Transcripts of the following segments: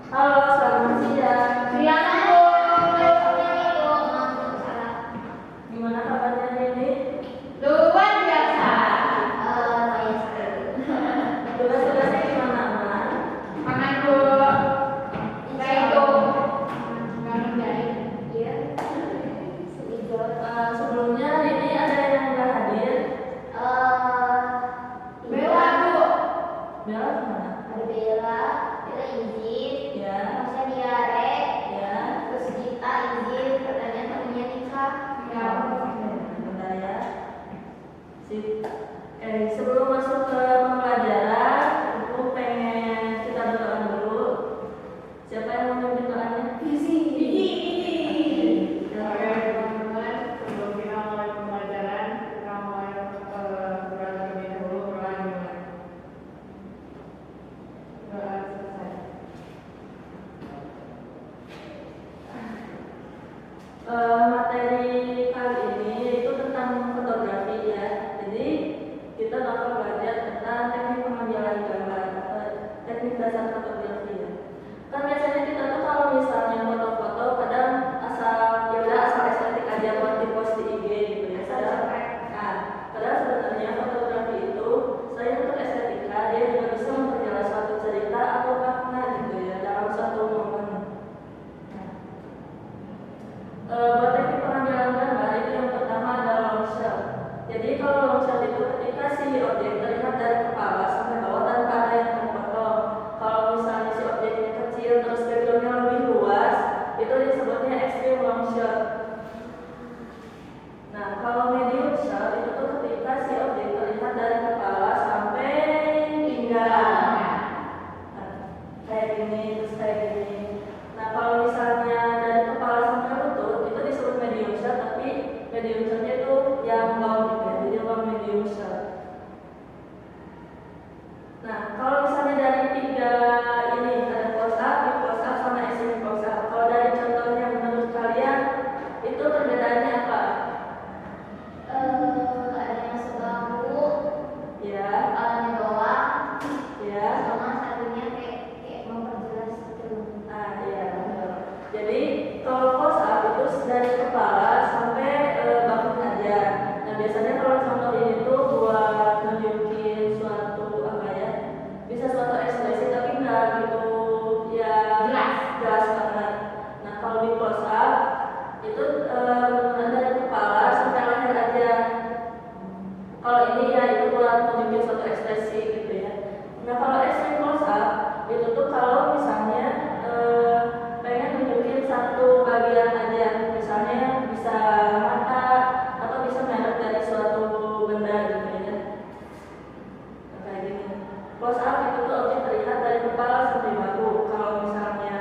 Halo, selamat siang. Siang, Bu. Gimana kabarnya ini? Luar biasa. Tugas-tugasnya gimana, aman? Aman, Bu. Saya itu nggak ngerjain. Iya. Sebelumnya ini ada yang nggak hadir. Bella, Bu. Bella gimana? Ya, ya. Ya, Bentar ya. Sip. Sebelum masuk ke pembelajaran, aku pengen kita berdoa dulu. Siapa yang mau memimpin doanya? Iji. Ya. Oke, teman-teman, sebelum kita mulai pembelajaran, kita mulai berdoa terlebih dahulu. Berdoa dimulai. Doa selesai. Materi kali ini itu tentang fotografi ya. Jadi kita bakal belajar tentang teknik pengambilan gambar atau teknik dasar fotografi ya. Kan biasanya kita tuh kalau misalnya foto-foto kadang asal ya udah asal estetik aja buat di post di IG gitu ya. Padahal sebenarnya fotografi itu selain untuk estetika dia juga bisa memperjelas suatu cerita atau makna gitu ya dalam satu momen. Buat teknik pengambilan gambar itu yang pertama adalah long shot. Jadi kalau long shot itu ketika si objek terlihat dari kepala sampai bawah tanpa ada yang terpotong. Kalau misalnya si objeknya kecil terus backgroundnya lebih luas, itu disebutnya extreme long shot. Nah, kalau medium shot itu tuh ketika si objek terlihat dari kepala sampai pinggang. Nah, kayak gini, terus kayak gini. Nah, kalau misalnya dari kepala sampai lutut itu disebut medium shot, tapi medium shotnya itu yang long gitu ya, jadi long medium shot. Nah, kalau misalnya dari tiga ini ada close up, deep close up, sama extreme close up. Kalau dari contohnya menurut kalian itu perbedaannya apa? Ya, ya. Iya, betul. Jadi kalau close up itu dari kepala sampai bahu aja. Nah, biasanya kalau contoh ini tuh buat nunjukin suatu apa ya? Bisa suatu ekspresi tapi nggak gitu ya jelas banget. Nah, kalau di close up itu benar dari kepala sampai leher aja. Kalau ini ya itu buat nunjukin suatu ekspresi gitu ya. Nah, kalau extreme close up itu tuh kalau misalnya pengen nunjukin satu bagian aja, misalnya bisa mata atau bisa merek dari suatu benda gitu ya. Nah, kayak gini. Close up itu tuh objek terlihat dari kepala sampai bahu. Kalau misalnya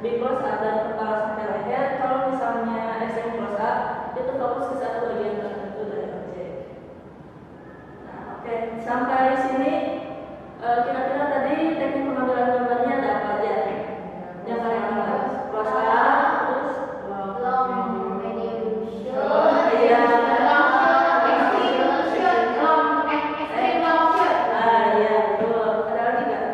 di close up dari kepala sampai leher, kalau misalnya extreme close up itu fokus ke satu bagian tertentu dari objek. Nah, oke. Sampai sini kira-kira tadi teknik pengambilan gambarnya ada apa aja? Yang pertama, close up, terus iya betul. Ada lagi nggak?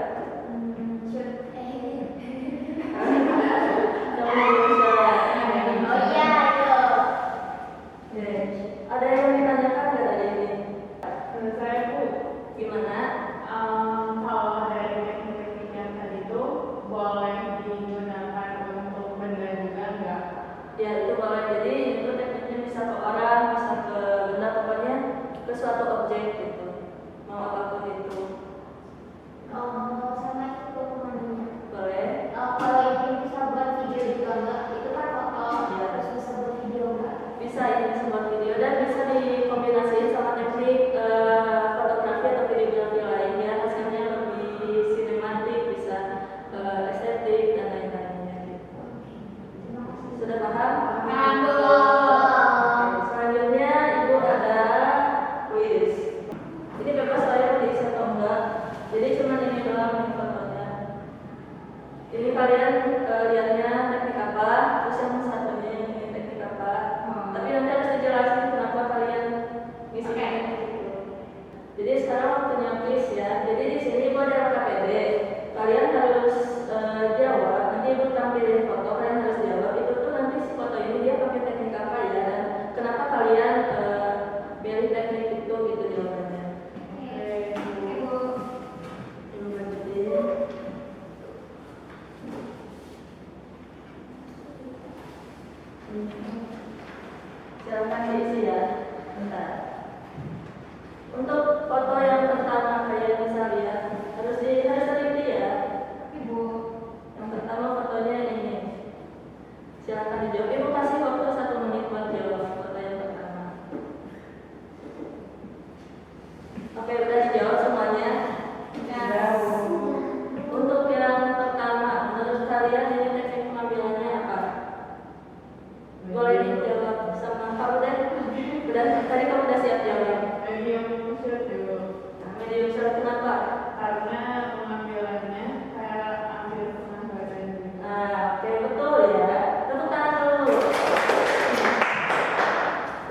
Oke. Ada yang ditanyakan nggak dari ini? Menurut saya, Bu, Gimana? kalau dari teknik-teknik yang tadi itu boleh digunakan untuk benda juga enggak? Ya itu boleh. Jadi itu tekniknya bisa ke orang, bisa ke benda, pokoknya ke suatu objek gitu. Mau apapun itu. Boleh. Bisa ini bisa buat video dan bisa dikombinasiin sama teknik fotografi atau videografi lainnya, hasilnya lebih sinematik, bisa estetik dan lain-lainnya gitu. Sudah paham? Paham, Bu. Oke, selanjutnya ibu ada quiz. Ini bebas saya diisi atau enggak. Jadi cuma ini doang nih fotonya. Ini kalian lihatnya teknik apa, terus yang satunya ini teknik apa. Tapi nanti harus dijelasin kenapa kalian ngisi gitu. Jadi sekarang waktunya quiz ya. Jadi di sini ibu ada KPD. Kalian harus jawab nanti ibu tampilin foto, kalian harus jawab itu tuh nanti si foto ini dia pakai teknik apa ya, dan kenapa kalian pilih teknik itu gitu jawabannya. Ibu lanjutin. Silakan diisi ya. Bentar. Untuk foto yang pertama kalian bisa lihat, harus teliti ya. Yang pertama fotonya ini. Silakan dijawab. Ibu kasih waktu 1 menit buat jawab foto yang pertama. Oke, udah dijawab semuanya. Untuk yang pertama, menurut kalian ini teknik pengambilannya apa? Boleh dijawab sama kamu deh. Tadi kamu udah siap jawab. Medium shot dulu. Medium shot kenapa? Karena pengambilannya kayak ambil tengah badan gitu. Oke, betul ya. Tepuk tangan dulu.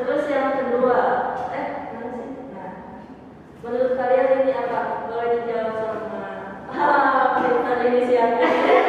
Terus yang kedua, mana sih? Nah, menurut kalian ini apa? Boleh dijawab sama pintar ini siapa?